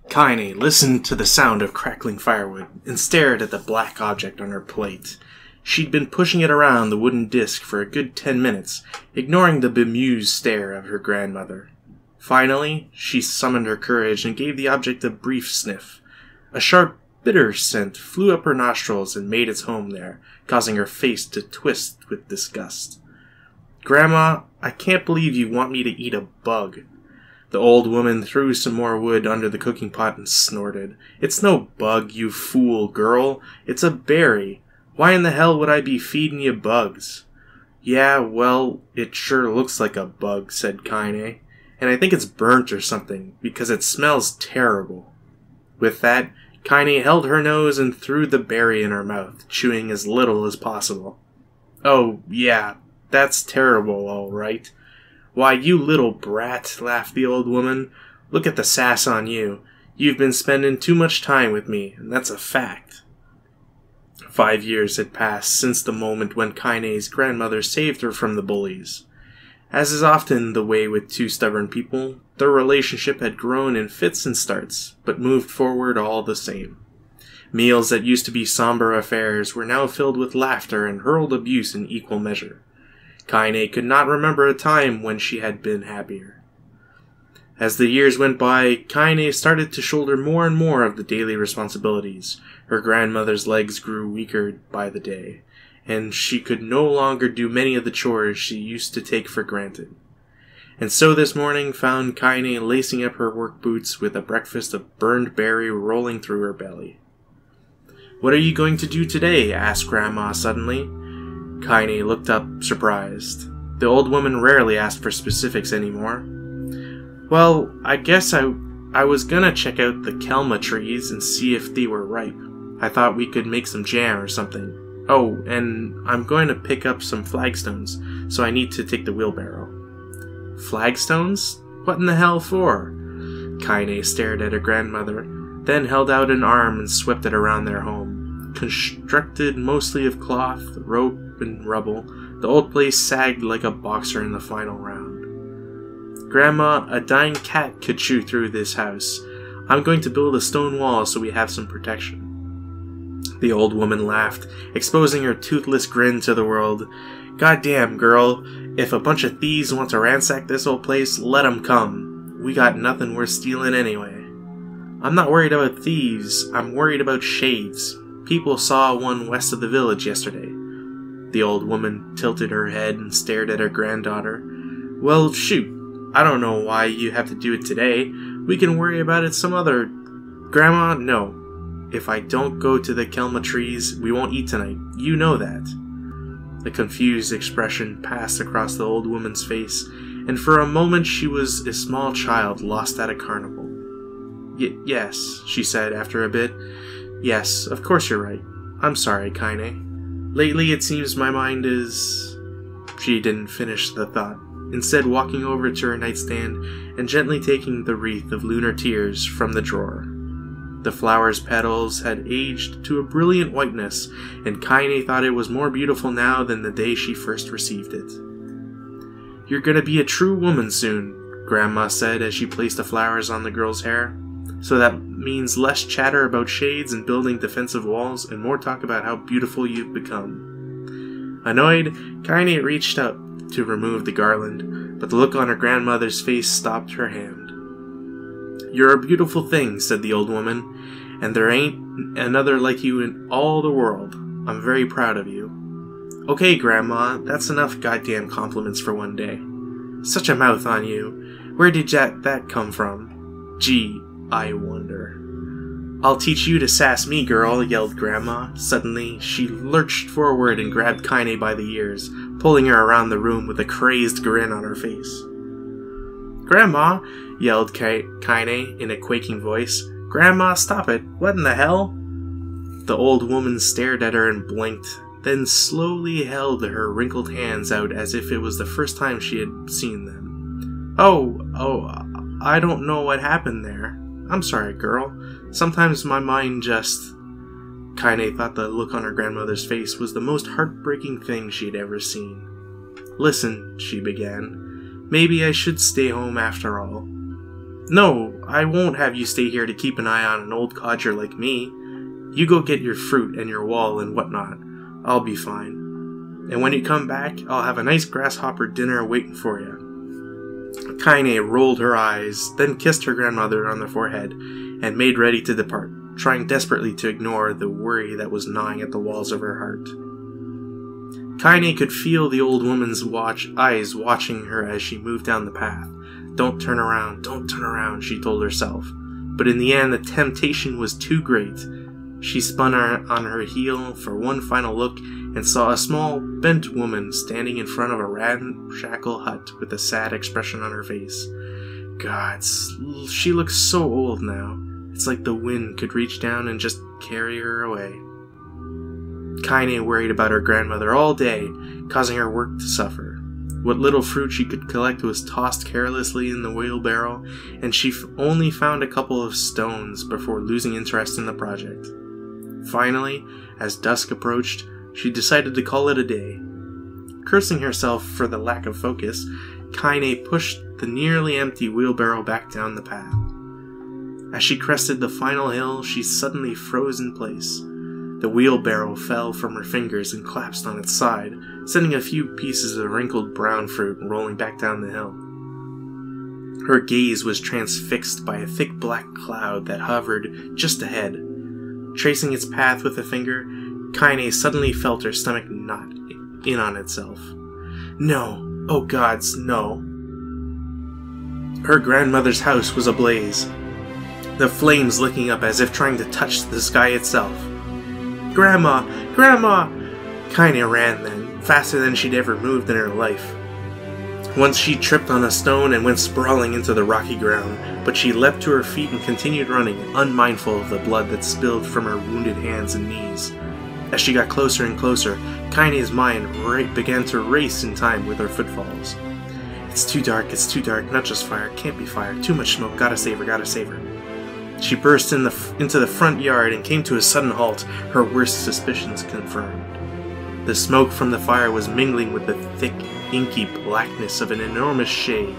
Kaine listened to the sound of crackling firewood and stared at the black object on her plate. She'd been pushing it around the wooden disc for a good 10 minutes, ignoring the bemused stare of her grandmother. Finally, she summoned her courage and gave the object a brief sniff. A sharp, bitter scent flew up her nostrils and made its home there, causing her face to twist with disgust. "Grandma, I can't believe you want me to eat a bug." The old woman threw some more wood under the cooking pot and snorted. "It's no bug, you fool girl. It's a berry. Why in the hell would I be feeding you bugs?" "Yeah, well, it sure looks like a bug," said Kaine. "And I think it's burnt or something, because it smells terrible." With that, Kaine held her nose and threw the berry in her mouth, chewing as little as possible. "Oh, yeah, that's terrible, all right." "Why, you little brat," laughed the old woman. "Look at the sass on you. You've been spending too much time with me, and that's a fact." 5 years had passed since the moment when Kaine's grandmother saved her from the bullies. As is often the way with two stubborn people, their relationship had grown in fits and starts, but moved forward all the same. Meals that used to be somber affairs were now filled with laughter and hurled abuse in equal measure. Kaine could not remember a time when she had been happier. As the years went by, Kaine started to shoulder more and more of the daily responsibilities. Her grandmother's legs grew weaker by the day, and she could no longer do many of the chores she used to take for granted. And so this morning found Kaine lacing up her work boots with a breakfast of burned berry rolling through her belly. "What are you going to do today?" asked Grandma suddenly. Kaine looked up, surprised. The old woman rarely asked for specifics anymore. "Well, I guess I was gonna check out the kelma trees and see if they were ripe. I thought we could make some jam or something. Oh, and I'm going to pick up some flagstones, so I need to take the wheelbarrow." "Flagstones? What in the hell for?" Kaine stared at her grandmother, then held out an arm and swept it around their home. Constructed mostly of cloth, rope, and rubble, the old place sagged like a boxer in the final round. "Grandma, a dying cat could chew through this house. I'm going to build a stone wall so we have some protection." The old woman laughed, exposing her toothless grin to the world. "Goddamn, girl, if a bunch of thieves want to ransack this old place, let 'em come. We got nothing worth stealing anyway." "I'm not worried about thieves, I'm worried about shades. People saw one west of the village yesterday." The old woman tilted her head and stared at her granddaughter. "Well, shoot. I don't know why you have to do it today. We can worry about it some other—" "Grandma, no. If I don't go to the kelma trees, we won't eat tonight. You know that." A confused expression passed across the old woman's face, and for a moment she was a small child lost at a carnival. Yes, she said after a bit. "Yes, of course you're right. I'm sorry, Kaine. Lately it seems my mind is—" She didn't finish the thought, instead walking over to her nightstand and gently taking the wreath of lunar tears from the drawer. The flower's petals had aged to a brilliant whiteness, and Kaine thought it was more beautiful now than the day she first received it. "You're gonna be a true woman soon," Grandma said as she placed the flowers on the girl's hair. "So that means less chatter about shades and building defensive walls, and more talk about how beautiful you've become." Annoyed, Kaine reached up to remove the garland, but the look on her grandmother's face stopped her hand. "You're a beautiful thing," said the old woman, "and there ain't another like you in all the world. I'm very proud of you." "Okay, Grandma, that's enough goddamn compliments for one day." "Such a mouth on you. Where did that come from? Gee, I wonder." "I'll teach you to sass me, girl," yelled Grandma. Suddenly, she lurched forward and grabbed Kaine by the ears, pulling her around the room with a crazed grin on her face. "Grandma!" yelled Kaine in a quaking voice. "Grandma, stop it! What in the hell?" The old woman stared at her and blinked, then slowly held her wrinkled hands out as if it was the first time she had seen them. Oh, I don't know what happened there. I'm sorry, girl. Sometimes my mind just—" Kaine thought the look on her grandmother's face was the most heartbreaking thing she had ever seen. "Listen," she began. "Maybe I should stay home after all." No, I won't have you stay here to keep an eye on an old codger like me. You go get your fruit and your wall and whatnot. I'll be fine. And when you come back, I'll have a nice grasshopper dinner waiting for you. Kaine rolled her eyes, then kissed her grandmother on the forehead, and made ready to depart, trying desperately to ignore the worry that was gnawing at the walls of her heart. Kaine could feel the old woman's eyes watching her as she moved down the path. Don't turn around, she told herself. But in the end, the temptation was too great. She spun on her heel for one final look and saw a small, bent woman standing in front of a ramshackle hut with a sad expression on her face. God, she looks so old now. It's like the wind could reach down and just carry her away. Kaine worried about her grandmother all day, causing her work to suffer. What little fruit she could collect was tossed carelessly in the wheelbarrow, and she only found a couple of stones before losing interest in the project. Finally, as dusk approached, she decided to call it a day. Cursing herself for the lack of focus, Kaine pushed the nearly empty wheelbarrow back down the path. As she crested the final hill, she suddenly froze in place. The wheelbarrow fell from her fingers and collapsed on its side, sending a few pieces of wrinkled brown fruit rolling back down the hill. Her gaze was transfixed by a thick black cloud that hovered just ahead. Tracing its path with a finger, Kaine suddenly felt her stomach knot in on itself. No! Oh gods, no! Her grandmother's house was ablaze, the flames licking up as if trying to touch the sky itself. Grandma! Grandma! Kaine ran then, faster than she'd ever moved in her life. Once she tripped on a stone and went sprawling into the rocky ground, but she leapt to her feet and continued running, unmindful of the blood that spilled from her wounded hands and knees. As she got closer and closer, Kaine's mind began to race in time with her footfalls. It's too dark, not just fire, can't be fire, too much smoke, gotta save her. She burst into the front yard and came to a sudden halt, her worst suspicions confirmed. The smoke from the fire was mingling with the thick, inky blackness of an enormous shade.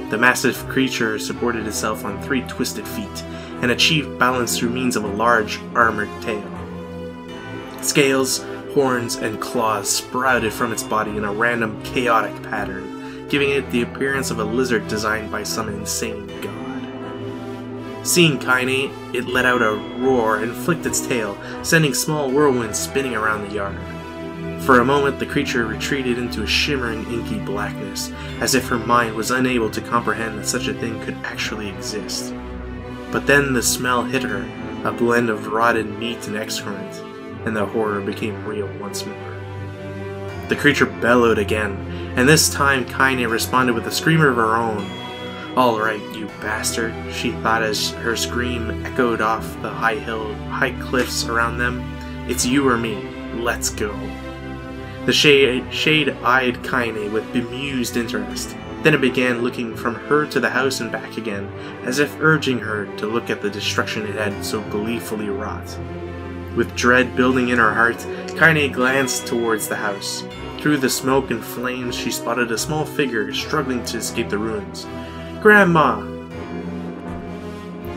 The massive creature supported itself on 3 twisted feet and achieved balance through means of a large, armored tail. Scales, horns, and claws sprouted from its body in a random, chaotic pattern, giving it the appearance of a lizard designed by some insane god. Seeing Kaine, it let out a roar and flicked its tail, sending small whirlwinds spinning around the yard. For a moment, the creature retreated into a shimmering, inky blackness, as if her mind was unable to comprehend that such a thing could actually exist. But then the smell hit her, a blend of rotted meat and excrement, and the horror became real once more. The creature bellowed again, and this time Kaine responded with a scream of her own. "All right, you bastard," she thought as her scream echoed off the high cliffs around them. "It's you or me. Let's go." The shade eyed Kaine with bemused interest. Then it began looking from her to the house and back again, as if urging her to look at the destruction it had so gleefully wrought. With dread building in her heart, Kaine glanced towards the house. Through the smoke and flames, she spotted a small figure struggling to escape the ruins. "Grandma!"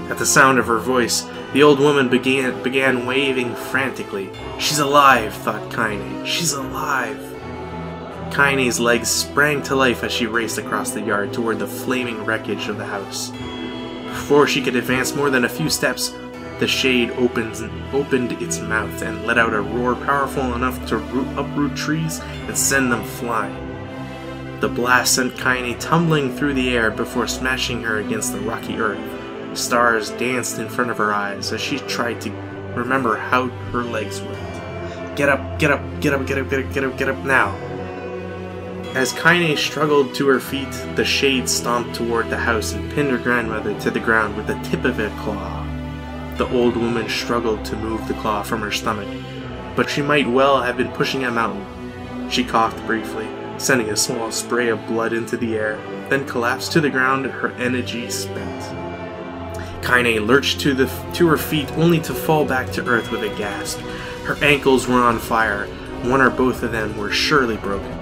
At the sound of her voice, the old woman began waving frantically. "She's alive," thought Kaine. "She's alive." Kaine's legs sprang to life as she raced across the yard toward the flaming wreckage of the house. Before she could advance more than a few steps, the shade opened its mouth and let out a roar powerful enough to uproot trees and send them flying. The blast sent Kaine tumbling through the air before smashing her against the rocky earth. The stars danced in front of her eyes as she tried to remember how her legs worked. Get up, get up, get up, get up, get up, get up, get up now. As Kaine struggled to her feet, the shade stomped toward the house and pinned her grandmother to the ground with the tip of a claw. The old woman struggled to move the claw from her stomach, but she might well have been pushing a mountain. She coughed briefly, sending a small spray of blood into the air, then collapsed to the ground, her energy spent. Kaine lurched to her feet only to fall back to earth with a gasp. Her ankles were on fire, one or both of them were surely broken.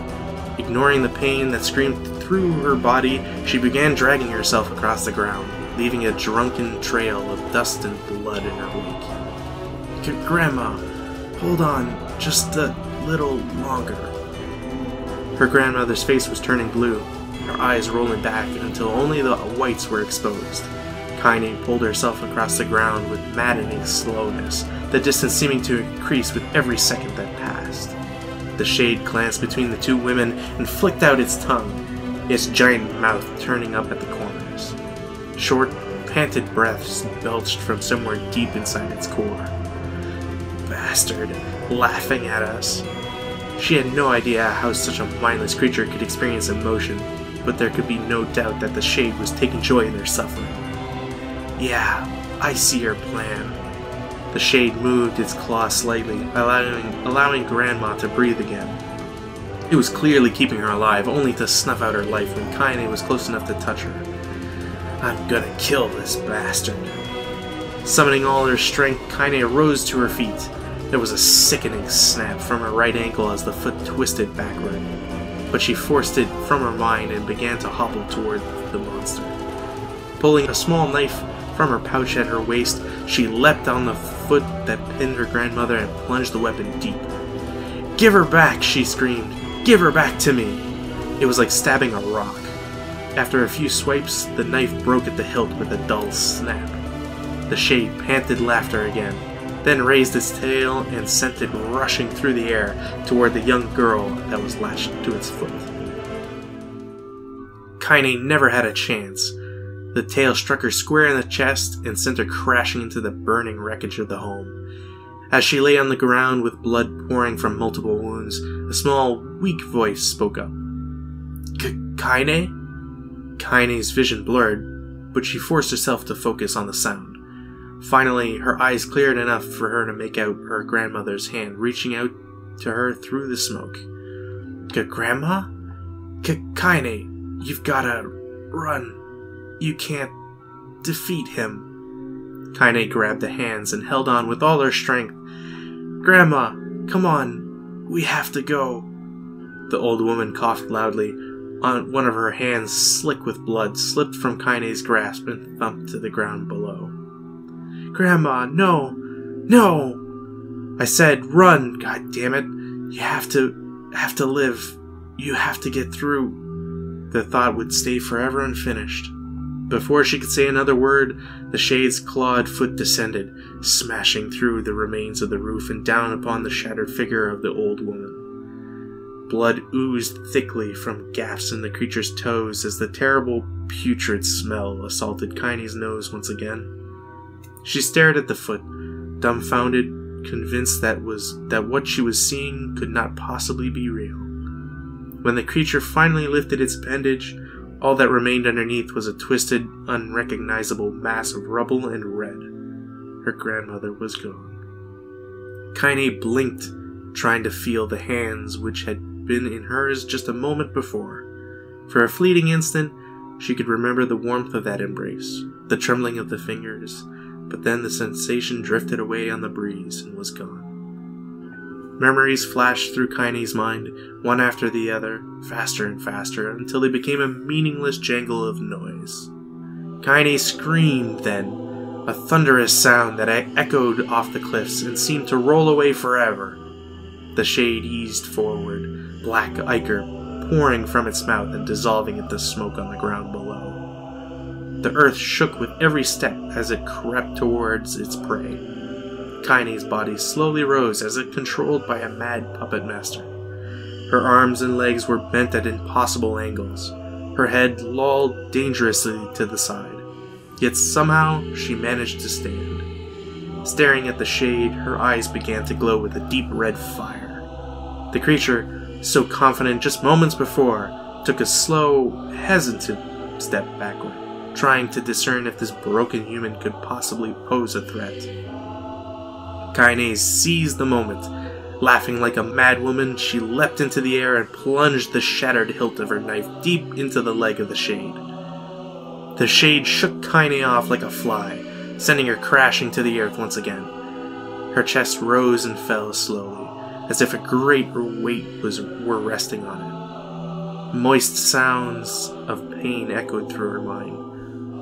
Ignoring the pain that screamed through her body, she began dragging herself across the ground. leaving a drunken trail of dust and blood in her wake. Grandma, hold on just a little longer. Her grandmother's face was turning blue, her eyes rolling back until only the whites were exposed. Kaine pulled herself across the ground with maddening slowness, the distance seeming to increase with every second that passed. The shade glanced between the two women and flicked out its tongue, its giant mouth turning up at the corners. Short, panted breaths belched from somewhere deep inside its core. Bastard, laughing at us. She had no idea how such a mindless creature could experience emotion, but there could be no doubt that the shade was taking joy in their suffering. Yeah, I see your plan. The shade moved its claw slightly, allowing Grandma to breathe again. It was clearly keeping her alive, only to snuff out her life when Kaine was close enough to touch her. I'm gonna kill this bastard. Summoning all her strength, Kaine rose to her feet. There was a sickening snap from her right ankle as the foot twisted backward, but she forced it from her mind and began to hobble toward the monster. Pulling a small knife from her pouch at her waist, she leapt on the foot that pinned her grandmother and plunged the weapon deep. Give her back, she screamed. Give her back to me. It was like stabbing a rock. After a few swipes, the knife broke at the hilt with a dull snap. The shade panted laughter again, then raised its tail and sent it rushing through the air toward the young girl that was latched to its foot. Kaine never had a chance. The tail struck her square in the chest and sent her crashing into the burning wreckage of the home. As she lay on the ground with blood pouring from multiple wounds, a small, weak voice spoke up. Kaine? Kaine's vision blurred, but she forced herself to focus on the sound. Finally, her eyes cleared enough for her to make out her grandmother's hand reaching out to her through the smoke. Grandma? Kaine, you've gotta run. You can't defeat him. Kaine grabbed the hands and held on with all her strength. Grandma, come on. We have to go. The old woman coughed loudly. One of her hands, slick with blood, slipped from Kaine's grasp and thumped to the ground below. Grandma, no! No! I said run, god damn it. You have to live. You have to get through. The thought would stay forever unfinished. Before she could say another word, the shade's clawed foot descended, smashing through the remains of the roof and down upon the shattered figure of the old woman. Blood oozed thickly from gaps in the creature's toes as the terrible, putrid smell assaulted Kaine's nose once again. She stared at the foot, dumbfounded, convinced that what she was seeing could not possibly be real. When the creature finally lifted its appendage, all that remained underneath was a twisted, unrecognizable mass of rubble and red. Her grandmother was gone. Kaine blinked, trying to feel the hands which had been in hers just a moment before. For a fleeting instant, she could remember the warmth of that embrace, the trembling of the fingers, but then the sensation drifted away on the breeze and was gone. Memories flashed through Kaine's mind, one after the other, faster and faster, until they became a meaningless jangle of noise. Kaine screamed then, a thunderous sound that echoed off the cliffs and seemed to roll away forever. The shade eased forward, black ichor pouring from its mouth and dissolving into smoke on the ground below. The earth shook with every step as it crept towards its prey. Kaine's body slowly rose as if controlled by a mad puppet master. Her arms and legs were bent at impossible angles. Her head lolled dangerously to the side. Yet somehow she managed to stand. Staring at the shade, her eyes began to glow with a deep red fire. The creature, so confident just moments before, took a slow, hesitant step backward, trying to discern if this broken human could possibly pose a threat. Kaine seized the moment. Laughing like a madwoman, she leapt into the air and plunged the shattered hilt of her knife deep into the leg of the shade. The shade shook Kaine off like a fly, sending her crashing to the earth once again. Her chest rose and fell slowly, as if a great weight were resting on it. Moist sounds of pain echoed through her mind.